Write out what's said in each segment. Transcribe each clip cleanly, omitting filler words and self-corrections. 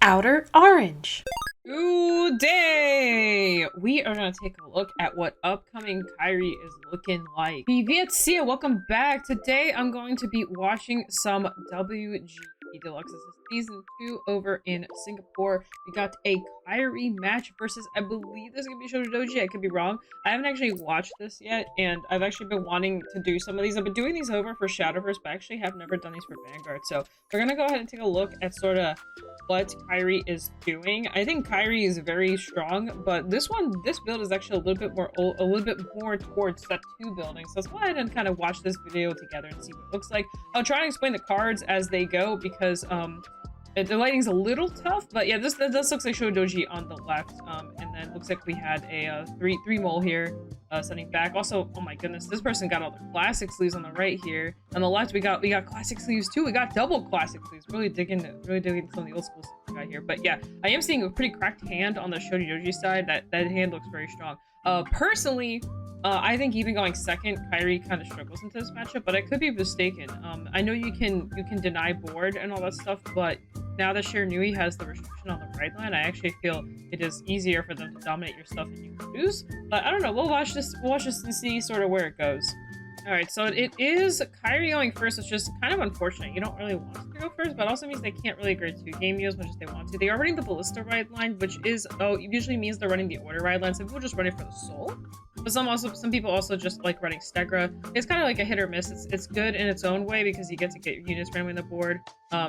Outer Orange. Today, we are going to take a look at what upcoming Kyrie is looking like. Привет, welcome back. Today, I'm going to be watching some WG Deluxe. This is season 2 over in Singapore. We got a Kyrie match versus, I believe this is going to be Showdown. I could be wrong. I haven't actually watched this yet, and I've actually been wanting to do some of these. I've been doing these over for Shadowverse, but I actually have never done these for Vanguard. So we're going to go ahead and take a look at sort of what Kyrie is doing. I think Kyrie is very strong, but this build is actually a little bit more towards set 2 building. So let's go ahead and kind of watch this video together and see what it looks like. I'll try and explain the cards as they go because the lighting's a little tough, but yeah, this looks like Shodoji on the left, and then looks like we had a three mole here, sending back. Also, oh my goodness, this person got all the classic sleeves on the right here. On the left, we got classic sleeves too. We got double classic sleeves. Really digging some of the old school stuff we got here. But yeah, I am seeing a pretty cracked hand on the Shodoji side. That hand looks very strong. Personally, I think even going second, Kyrie kind of struggles into this matchup, but I could be mistaken. I know you can deny board and all that stuff, but now that Nui has the restriction on the right line, I actually feel it is easier for them to dominate your stuff and you lose. But I don't know. We'll watch this and see sort of where it goes. All right, so it is Kyrie going first. It's just kind of unfortunate. You don't really want to go first, but it also means they can't really grade 2 game you as much as they want to. They are running the Ballista ride line, which is usually means they're running the Order ride line. Some people just run it for the soul, but some people also just like running Stegra. It's kind of like a hit or miss. It's good in its own way because you get to get units randomly on the board.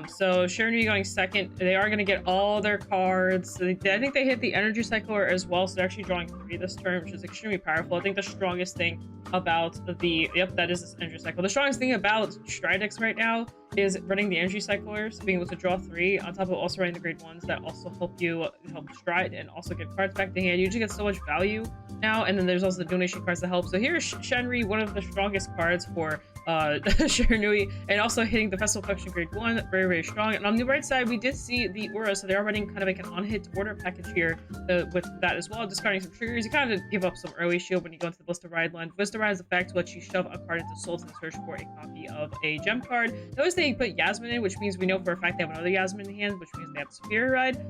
So Nui going second. They are going to get all their cards. I think they hit the energy cycler as well, so they're actually drawing 3 this turn, which is extremely powerful. I think the strongest thing about that is this energy cycle. The strongest thing about Stridex right now is running the energy cyclers, being able to draw 3 on top of also running the grade 1s that also help stride and also get cards back to hand. You just get so much value now, and then there's also the donation cards that help. So here's Shenri, one of the strongest cards for Nui, and also hitting the Festival Collection grade 1, very, very strong. And on the right side, we did see the Aura, so they are running kind of like an on-hit order package here with that as well, discarding some triggers. You kind of give up some early shield when you go into the Blister Ride line. Blister Ride has the fact to let you shove a card into Soul to search for a copy of a gem card. Notice they put Yasmin in, which means we know for a fact they have another Yasmin in hand, which means they have the Superior Ride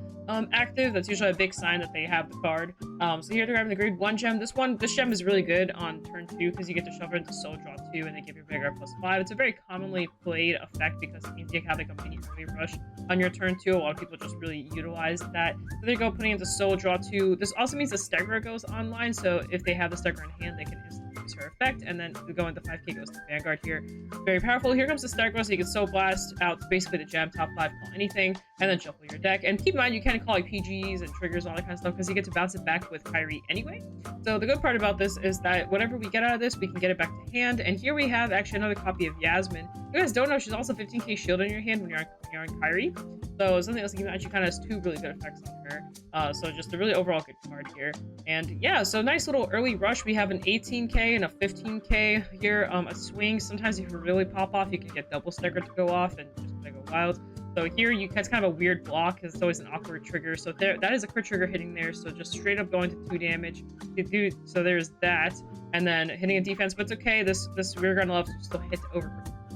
active. That's usually a big sign that they have the card. So here they're grabbing the grade 1 gem. This gem is really good on turn 2 because you get to shove it into Soul, draw 2, and they give you Vanguard +5. It's a very commonly played effect because it means you have like a mini early rush on your turn 2. A lot of people just really utilize that. So there you go, putting into Soul, draw 2. This also means the Stegra goes online, so if they have the Stegra in hand, they can instantly use her effect, and then we go into 5k goes to Vanguard here. Very powerful. Here comes the Stegra, so you can Soul Blast out basically the gem, top 5, call anything, and then shuffle your deck. And keep in mind, you can call like PGs and triggers and all that kind of stuff because you get to bounce it back with Kyrie anyway. So the good part about this is that whatever we get out of this, we can get it back to hand. And here we have actually another copy of Yasmin. You guys don't know, she's also 15k shield in your hand when you're on Kyrie. So something else actually kind of has 2 really good effects on her. So just a really overall good card here. And yeah, so nice little early rush. We have an 18k and a 15k here. A swing. Sometimes if you really pop off, you can get double Stegra to go off and just go wild. So here it's kind of a weird block because it's always an awkward trigger. So that is a crit trigger hitting there. So just straight up going to 2 damage. So there's that. And then hitting a defense, but it's okay. This rear guard level still hit over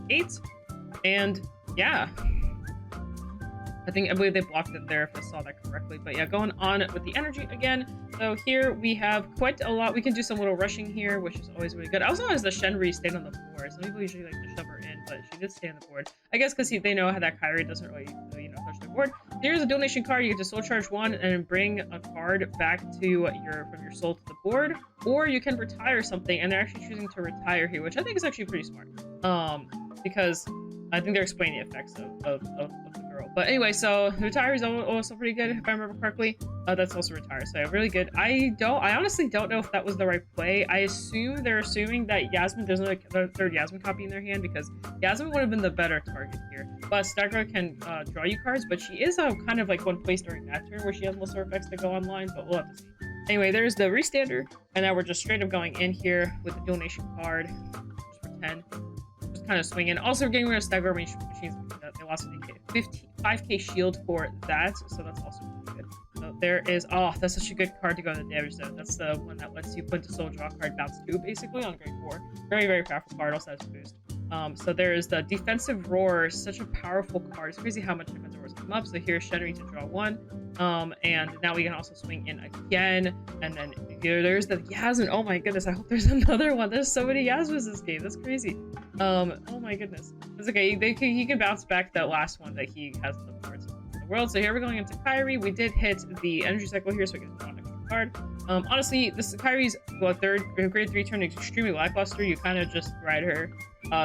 8. And yeah, I believe they blocked it there if I saw that correctly. But yeah, going on with the energy again. So here we have quite a lot. We can do some little rushing here, which is always really good. I also noticed the Shenri stayed on the board. Some people usually like to shove her in, but she did stay on the board. I guess because they know how that Kyrie doesn't really, touch the board. Here's a donation card. You get to soul charge 1 and bring a card back to from your soul to the board, or you can retire something, and they're actually choosing to retire here, which I think is actually pretty smart. Because I think they're explaining the effects of the girl. But anyway, so the retire is also pretty good if I remember correctly. That's also retire, so really good. I honestly don't know if that was the right play. I assume they're assuming that Yasmin, there's another third Yasmin copy in their hand because Yasmin would have been the better target here. But Stegra can draw you cards, but she is kind of like one place during that turn where she has most of her effects to go online, but we'll have to see. Anyway, there's the restander, and now we're just straight up going in here with the donation card just for 10. Kind of swinging. Also, we're getting rid of Stegra range machines. They lost 5k shield for that, so that's also really good. So there is, that's such a good card to go in the damage zone. That's the one that lets you put the soul draw card bounce 2 basically on grade 4. Very, very powerful card. Also has boost. So there is the defensive roar, such a powerful card. It's crazy how much defensive roars come up. So here's Shuddering to draw one. And now we can also swing in again. And then here there's the Yasmin. Oh my goodness, I hope there's another one. There's so many Yasmins this game. That's crazy. Oh my goodness. It's okay. He can bounce back that last one that he has in the cards in the world. So here we're going into Kyrie. We did hit the energy cycle here, so we can draw an extra card. Honestly, this Kyrie's grade 3 turn is extremely lackluster. You kind of just ride her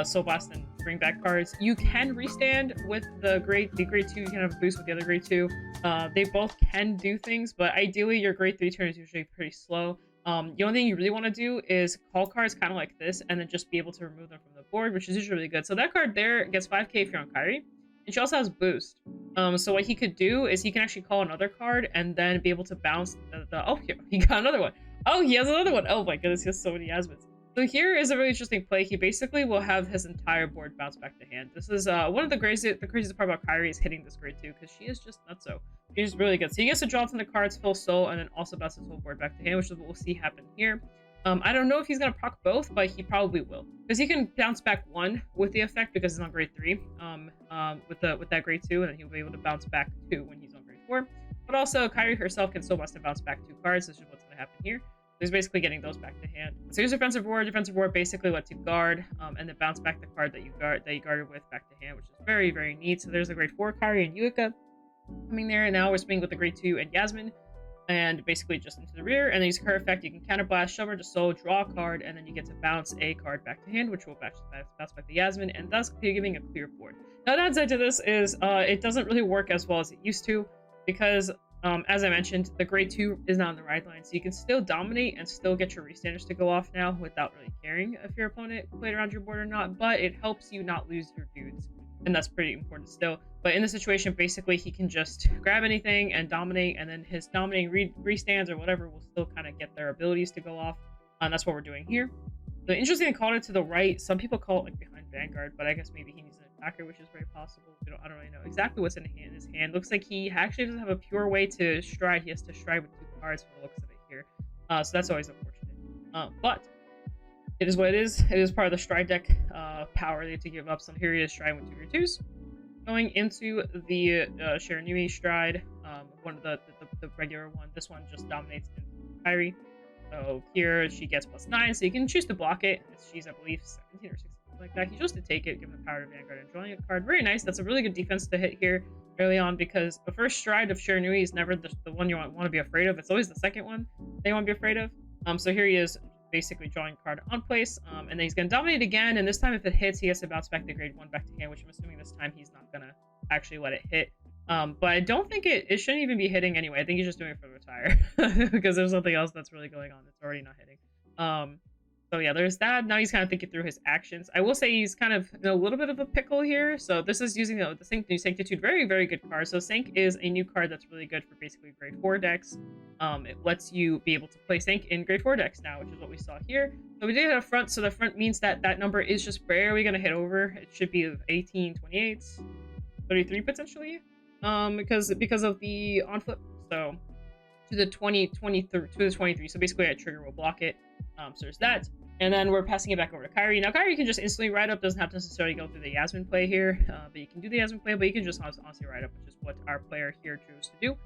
Soul Blast and bring back cards. You can restand with the grade 2. You can have a boost with the other grade 2. They both can do things, but ideally your grade 3 turn is usually pretty slow. The only thing you really want to do is call cards kind of like this and then just be able to remove them from the board, which is usually really good. So that card there gets 5k if you're on Kyrie. And she also has boost. So what he could do is he can actually call another card and then be able to bounce oh, here, he got another one. Oh, he has another one. Oh my goodness, he has so many Yasmins. So here is a really interesting play. He basically will have his entire board bounce back to hand. This is one of the craziest part about Kyrie is hitting this grade 2 because she is just nutso. She's really good. So he gets to draw from the cards, fill soul, and then also bounce his whole board back to hand, which is what we'll see happen here. I don't know if he's going to proc both, but he probably will. Because he can bounce back one with the effect because he's on grade 3 with that grade 2, and then he'll be able to bounce back 2 when he's on grade 4. But also, Kyrie herself can still must have bounce back 2 cards, which is what's going to happen here. So he's basically getting those back to hand. So here's defensive roar. Defensive roar basically lets you guard and then bounce back the card that you guarded with back to hand, which is very, very neat. So there's a grade 4 Kyrie and Yuika coming there, and now we're swinging with the grade 2 and Yasmin. And basically just into the rear, and then use her effect. You can counterblast, shove her to soul, draw a card, and then you get to bounce a card back to hand, which will bounce back to Yasmin, and thus giving a clear board. Now, the downside to this is it doesn't really work as well as it used to, because as I mentioned, the grade 2 is not on the ride line, so you can still dominate and still get your restanders to go off now without really caring if your opponent played around your board or not, but it helps you not lose your dudes. And that's pretty important still. But in this situation, basically, he can just grab anything and dominate, and then his dominating restands or whatever will still kind of get their abilities to go off. And that's what we're doing here. The interesting called it to the right. Some people call it like behind Vanguard, but I guess maybe he needs an attacker, which is very possible. I don't really know exactly what's in his hand. Looks like he actually doesn't have a pure way to stride. He has to stride with 2 cards from the looks of it here. So that's always unfortunate. But it is what it is. It is part of the stride deck power they have to give up. So here he is striding with 2 grade 2s. Going into the Shiranui stride, one of the regular one. This one just dominates Kyrie. So here she gets +9, so you can choose to block it. She's, I believe, 17 or 16, something like that. He chose to take it, give him the power to Vanguard and drawing a card. Very nice. That's a really good defense to hit here early on, because the first stride of Shiranui is never the one you want to be afraid of. It's always the second one they want to be afraid of. So here he is, basically drawing a card on place, and then he's going to dominate again, and this time if it hits, he has to bounce back the grade 1 back to hand, which I'm assuming this time he's not going to actually let it hit. But I don't think it shouldn't even be hitting anyway. I think he's just doing it for the retire because there's something else that's really going on that's already not hitting. So yeah, there's that. Now he's kind of thinking through his actions. I will say he's kind of in a little bit of a pickle here. So this is using the Sync New Sanctitude. Very, very good card. So Sync is a new card that's really good for basically grade 4 decks. It lets you be able to play Sync in grade 4 decks now, which is what we saw here. So we did have a front. So the front means that that number is just barely going to hit over. It should be 18, 28, 33 potentially. Because of the on flip. So to the 23. So basically a trigger will block it. So there's that. And then we're passing it back over to Kyrie. Now Kyrie can just instantly ride up, doesn't have to necessarily go through the Yasmin play here. But you can do the Yasmin play, but you can just honestly ride up, which is what our player here chose to do.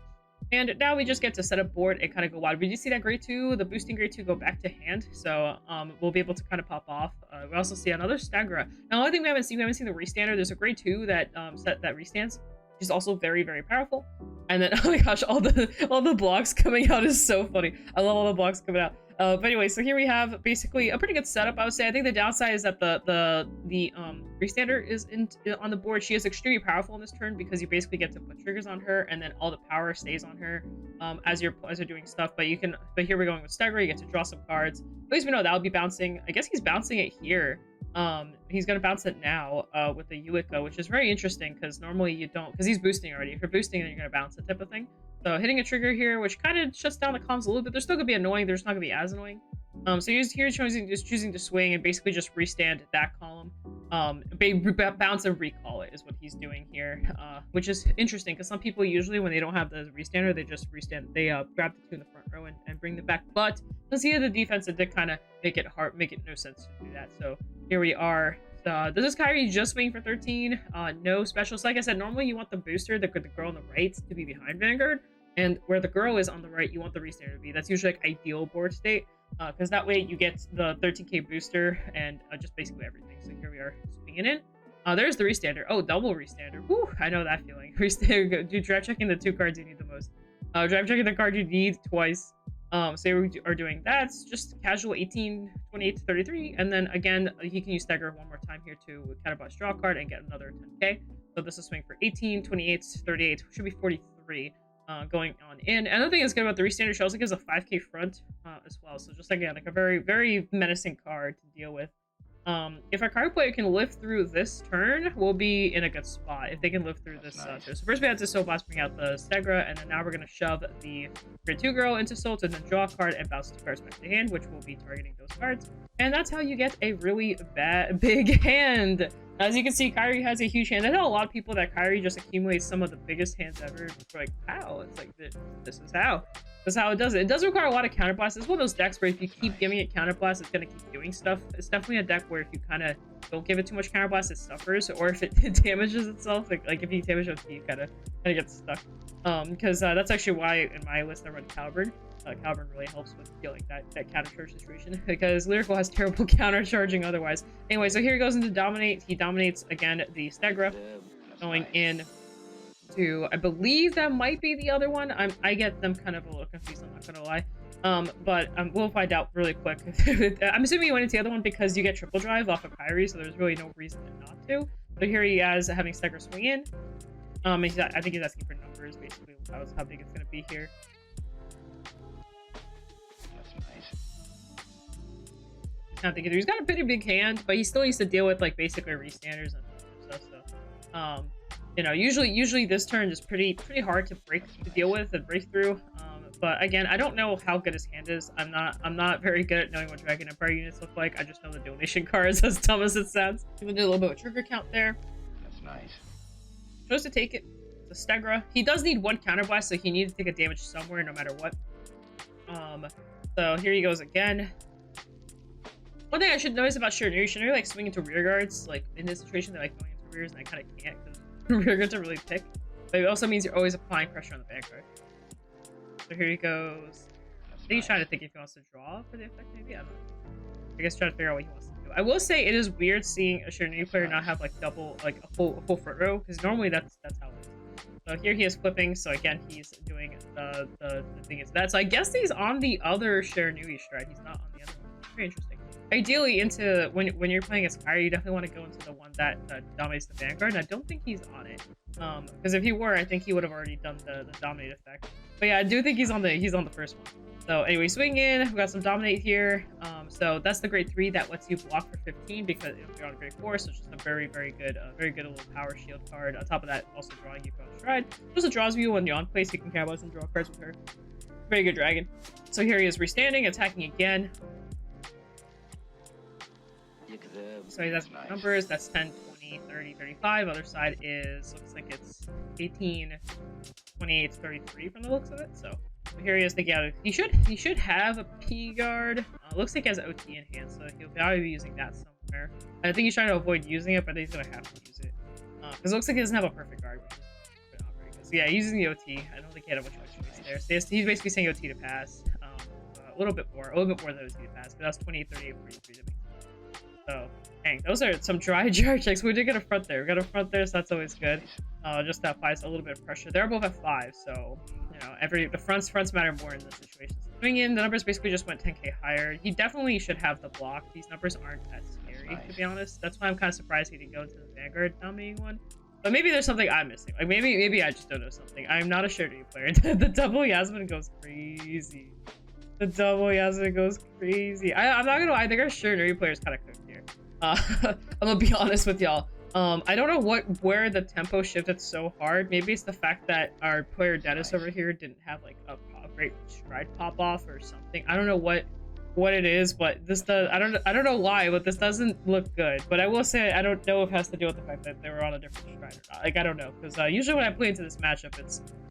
And now we just get to set up board and kind of go wild. We do see that grade 2, the boosting grade 2 go back to hand. So we'll be able to kind of pop off. We also see another Stagra. Now, the only thing we haven't seen the restander. There's a grade 2 that that restands, which is also very, very powerful. And then, oh my gosh, all the blocks coming out is so funny. I love all the blocks coming out. But anyway, so here we have basically a pretty good setup, I would say. I think the downside is that the restander is on the board. She is extremely powerful in this turn because you basically get to put triggers on her, and then all the power stays on her as you're doing stuff. But here we're going with Stagger. You get to draw some cards. At least we know that'll be bouncing. I guess he's bouncing it here. He's gonna bounce it now with the Yuika, which is very interesting because normally you don't, because he's boosting already. If you're boosting, then you're gonna bounce it type of thing. So hitting a trigger here, which kind of shuts down the comms a little bit. They're still gonna be annoying. They're just not gonna be as annoying. So he's here choosing to swing and basically just restand that column. Bounce and recall it is what he's doing here, which is interesting because some people usually when they don't have the restander, they just restand. They grab the 2 in the front row and bring them back. But since he had the defense, it did kind of make it no sense to do that. So here we are. this is Kyrie just swinging for 13. No specials. Like I said, normally you want the booster, the girl on the right, to be behind Vanguard, and where the girl is on the right, you want the restander to be. That's usually like ideal board state, because that way you get the 13k booster and just basically everything. So here we are swinging in. There's the restander. Oh, double restander. Whew, I know that feeling. Restander. Dude, drive checking the 2 cards you need the most. Drive checking the card you need twice. So we are doing that's just casual 18, 28 to 33, and then again he can use stagger one more time here to counterblast draw a card and get another 10k. So this is swing for 18, 28, 38, should be 43 going on in. Another thing that's good about the restander, she also gives a 5k front as well. So just again like a very, very menacing card to deal with. If our card player can live through this turn, we'll be in a good spot if they can live through this turn. So first we had to Soul Blast, bring out the Stegra, and then now we're going to shove the Grade 2 girl into Soul to then draw a card and bounce 2 cards back to hand, which will be targeting those cards. And that's how you get a really big hand. As you can see, Kyrie has a huge hand. I know a lot of people that Kyrie just accumulates some of the biggest hands ever. It's like, how? It's like, this is how. That's how it does it. It does require a lot of counterblast. It's one of those decks where if you keep giving it counterblast, it's going to keep doing stuff. It's definitely a deck where if you kind of don't give it too much counterblast, it suffers. Or if it damages itself, like if you damage it, you kind of get stuck. Because that's actually why in my list I run Caliburn. Caliburn really helps with dealing that counter charge situation because Lyrical has terrible counter charging otherwise. Anyway, so here he goes into Dominate. He dominates again the Stegra, going in to, I believe that might be the other one. I get them kind of a little confused, I'm not gonna lie. But we'll find out really quick. I'm assuming you went into the other one because you get triple drive off of Kyrie, so there's really no reason not to. But here he is having Stegra swing in. I think he's asking for numbers, basically how big it's gonna be here. Not thinking he's got a pretty big hand, but he still needs to deal with like basically restanders and stuff. So, you know, usually this turn is pretty hard to deal with and break through. But again, I don't know how good his hand is. I'm not very good at knowing what Dragon Empire units look like. I just know the donation cards, as dumb as it sounds. I'm gonna do a little bit of trigger count there. That's nice. Chose to take it. The Stegra. He does need 1 counterblast, so he needs to take a damage somewhere, no matter what. So here he goes again. One thing I should notice about Shinru, Shinru like swing into rear guards. Like in this situation, they're like going into rears, and I kind of can't because rear guards are really thick. But it also means you're always applying pressure on the Vanguard. So here he goes. I think he's trying to think if he wants to draw for the effect, maybe? I don't know. I guess trying to figure out what he wants to do. I will say it is weird seeing a Shinru player not have like double, like a full front row, because normally that's how it is. So here he is flipping, so again, he's doing the thing is that. So I guess he's on the other Shinru strat. He's not on the other one. Very interesting. Ideally, into when you're playing as Kyrie, you definitely want to go into the one that dominates the Vanguard, and I don't think he's on it. Because if he were, I think he would have already done the dominate effect. But yeah, I do think he's on the first one. So anyway, swing in. We got some dominate here. So that's the grade 3 that lets you block for 15 because you're on grade 4. So it's just a very good little power shield card. On top of that, also drawing you from stride. Also draws you when you're on place. You can counterblast and draw cards with her. Very good dragon. So here he is restanding, attacking again. So he has numbers. That's 10, 20, 30, 35. Other side is looks like it's 18, 28, 33 from the looks of it. So here he is thinking out. He should have a P guard. Looks like he has OT in hand, so he'll probably be using that somewhere. I think he's trying to avoid using it, but he's gonna have to use it because it looks like he doesn't have a perfect guard, which is not very good. So yeah, using the OT. I don't think he had much choice there. So he's basically saying OT to pass. A little bit more than OT to pass, but that's 28, 38, 43 to make. So, dang, those are some dry jar checks. We did get a front there. We got a front there, so that's always good. Just that applies a little bit of pressure. They're both at 5, so you know, the fronts matter more in this situation. Swing in, the numbers basically just went 10k higher. He definitely should have the block. These numbers aren't that scary, to be honest. That's why I'm kind of surprised he didn't go into the Vanguard dominating one. But maybe there's something I'm missing. Like maybe I just don't know something. I'm not a Showdown player. The double Yasmin goes crazy. The double Yasmin goes crazy. I'm not gonna lie, I think our Showdown player is kind of cooked here. I'm gonna be honest with y'all. I don't know where the tempo shifted so hard. Maybe it's the fact that our player Dennis over here didn't have like a great stride pop off or something. I don't know what it is, but this does. I don't know why, but this doesn't look good. But I will say I don't know if it has to do with the fact that they were on a different stride or not. Like I don't know, because usually when I play into this matchup,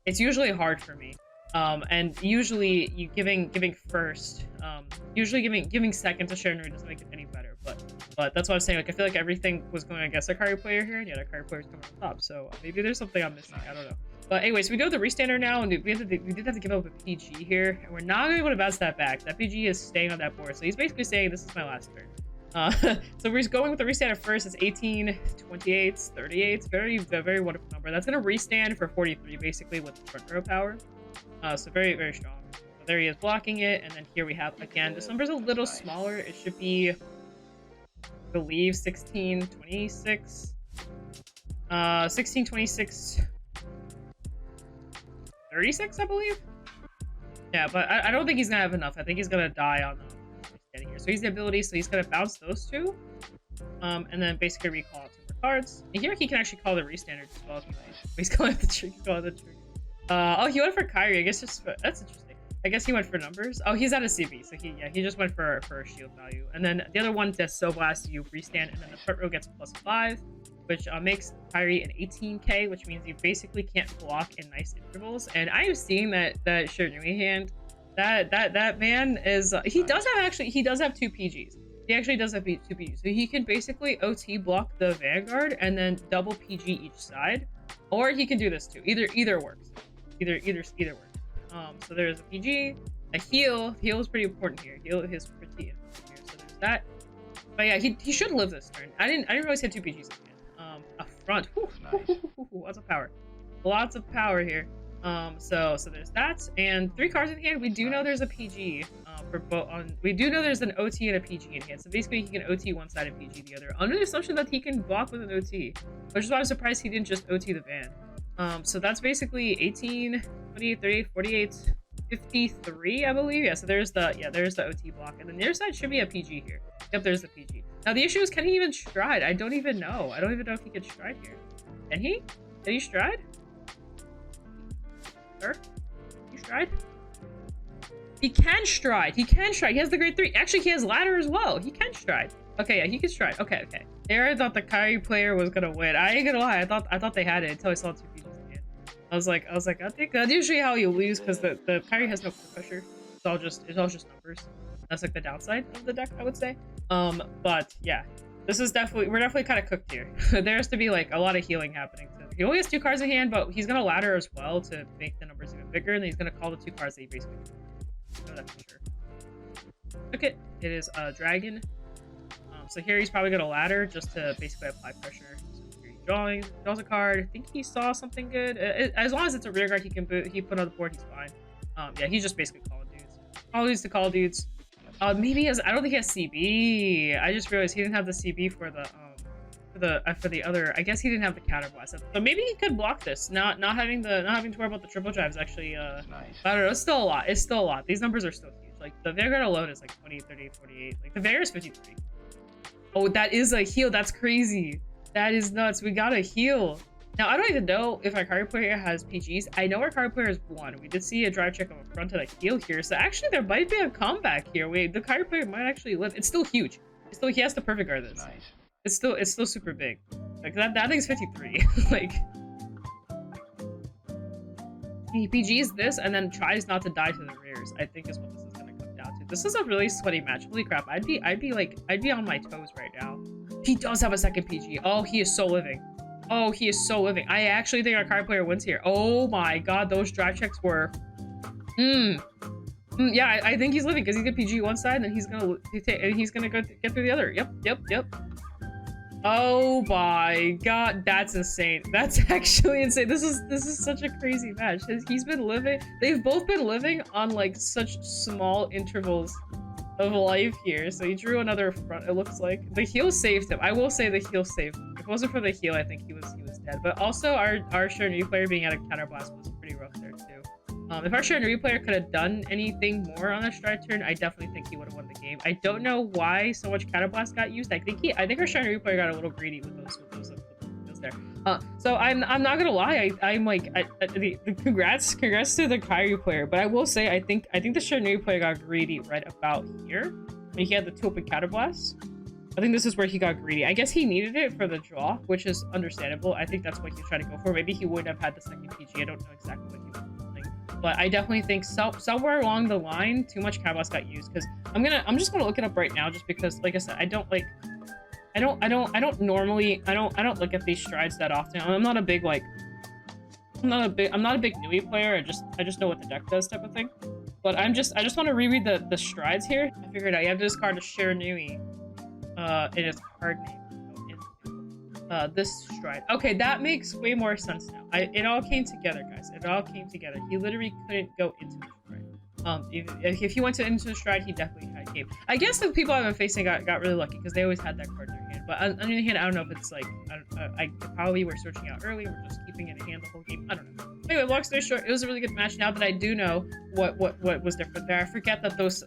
it's usually hard for me. And usually you giving first, usually giving second to Sharon doesn't make it any better. But But that's what I'm saying. Like, I feel like everything was going against a Kyrie player here, and yet a Kyrie player is coming on top. So maybe there's something I'm missing. I don't know. But anyways, we go with the restander now, and we did have to give up a PG here, and we're not going to be able to bounce that back. That PG is staying on that board, so he's basically saying this is my last turn. So we're going with the restander first. It's 18, 28, 38. Very wonderful number. That's going to restand for 43, basically, with front row power. So very, very strong. So there he is blocking it, and then here we have, again, this number's a little smaller. It should be, I believe, 16, 26. 16, 26... 36, I believe. Yeah, but I don't think he's gonna have enough. I think he's gonna die on standing here. So he's the ability, so he's gonna bounce those two, and then basically recall out 2 more cards. And here he can actually call the restander as well if he likes. He's calling the trick. He's calling the trick. Oh, he went for Kyrie. I guess just for, that's interesting. I guess he went for numbers. Oh, he's out of CB, so he just went for a shield value. And then the other one does so blast, you restand, and then the front row gets +5. Which makes Kyrie an 18k, which means you basically can't block in nice intervals. And I am seeing that Shernui hand, that man is he does have 2 PGs. He actually does have 2 PGs, so he can basically OT block the Vanguard and then double PG each side, or he can do this too. Either works. Either works. So there's a PG, a heal. Heal is pretty important here. Heal is pretty important here. So there's that. But yeah, he should live this turn. I didn't realize he had 2 PGs in hand. A front. Nice. Lots of power. Lots of power here. So there's that. And 3 cards in hand. We do know there's a PG for both. We do know there's an OT and a PG in hand. So basically he can OT one side and PG the other. Under the assumption that he can block with an OT. Which is why I'm surprised he didn't just OT the van. So that's basically 18, 28, 38, 48, 53, I believe. Yeah, so there's the OT block. And the near side should be a PG here. Yep, there's the PG. Now the issue is, can he even stride? I don't even know. I don't even know if he can stride here. Can he? Can he stride? Sir? Can you stride? He can stride. He can stride. He has the grade 3. Actually, he has ladder as well. He can stride. Okay, yeah, he can stride. Okay. There, I thought the Kyrie player was gonna win. I ain't gonna lie. I thought they had it until I saw 2 PGs again. I was like, I think that's usually how you lose, because the Kyrie has no pressure. It's all just numbers. That's like the downside of the deck, I would say. But yeah, we're definitely kind of cooked here. There has to be like a lot of healing happening too. He only has 2 cards in hand, but he's gonna ladder as well to make the numbers even bigger, and then he's gonna call the 2 cards that he basically know that for sure. Okay, it is a dragon. So here he's probably gonna ladder just to basically apply pressure. So here he draws a card. I think he saw something good. As long as it's a rear guard, he put on the board, he's fine. Yeah, he's just basically calling dudes. All dudes to call dudes. Maybe he has. I don't think he has CB. I just realized he didn't have the CB for the other. I guess he didn't have the counter blast. So maybe he could block this. Not having to worry about the triple drive is actually nice. I don't know. It's still a lot. These numbers are still huge. Like the Vanguard alone is like 20, 30, 48. Like the Vanguard is 53. Oh, that is a heal. That's crazy. That is nuts. We got a heal. Now, I don't even know if our Kyrie player has PGs. I know our Kyrie player is 1. We did see a drive check on the front of the heal here. So actually, there might be a comeback here. Wait, the Kyrie player might actually live. It's still huge. He has to perfect guard this. Nice. It's still super big. Like that thing's 53. Like he PGs this and then tries not to die to the rears. I think is what this is gonna come down to. This is a really sweaty match. Holy crap! I'd be on my toes right now. He does have a second PG. Oh, he is so living. Oh, he is so living. I actually think our card player wins here. Oh my god, those drive checks were... Yeah, I think he's living because he's gonna PG one side and then he's gonna go get through the other. Yep. Oh my god, that's insane. That's actually insane. This is such a crazy match. He's been living... They've both been living on like such small intervals of life here. So he drew another front, it looks like. The heal saved him. I will say the heal saved him. If it wasn't for the heal, I think he was dead. But also our Shernui player being out of counterblast was pretty rough there too. If our Shernui player could have done anything more on that stride turn, I definitely think he would have won the game. I don't know why so much counterblast got used. I think our Shernui player got a little greedy with those there. So I'm not gonna lie, I'm like congrats to the Kyrie player, but I will say I think the Shernui player got greedy right about here when he had the 2 open counterblasts. I think this is where he got greedy. I guess he needed it for the draw, which is understandable. I think that's what he was trying to go for. Maybe he wouldn't have had the second PG. I don't know exactly what he was doing, but I definitely think somewhere along the line too much counterblast got used. Because I'm just gonna look it up right now, just because, like I said, I don't like. I don't normally I don't look at these strides that often. I'm not a big like I'm not a big Nui player. I just know what the deck does type of thing. But I just want to reread the strides here. I figured out you have to discard a share Nui in its card name. This stride. Okay, that makes way more sense now. It all came together, guys. It all came together. He literally couldn't go into the stride. If he went into the stride, he definitely had game. I guess the people I've been facing got really lucky because they always had that card in their hand. But on the other hand, I don't know if it's like I probably were searching out early. We're just keeping it in hand the whole game. I don't know. Anyway, long story short, it was a really good match. Now that I do know what was different there, I forget that those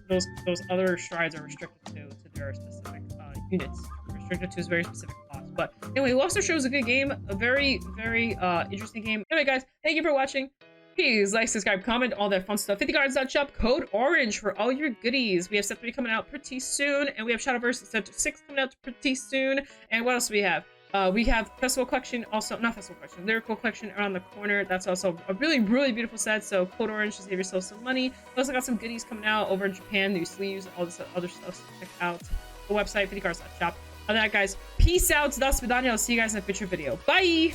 other strides are restricted to their specific units. Restricted to his very specific class. But anyway, Long Story Short was a good game, a very interesting game. Anyway, guys, thank you for watching. Please like, subscribe, comment, all that fun stuff. 50cards.shop, code ORANGE for all your goodies. We have set 3 coming out pretty soon, and we have Shadowverse set 6 coming out pretty soon. And what else do we have? We have Festival Collection, also not Festival Collection, Lyrical Collection around the corner. That's also a really beautiful set. So code ORANGE to save yourself some money. We also got some goodies coming out over in Japan, new sleeves, all this other stuff. So check out the website 50cards.shop. Other than that, guys, peace out. Das vidania. I'll see you guys in a future video. Bye.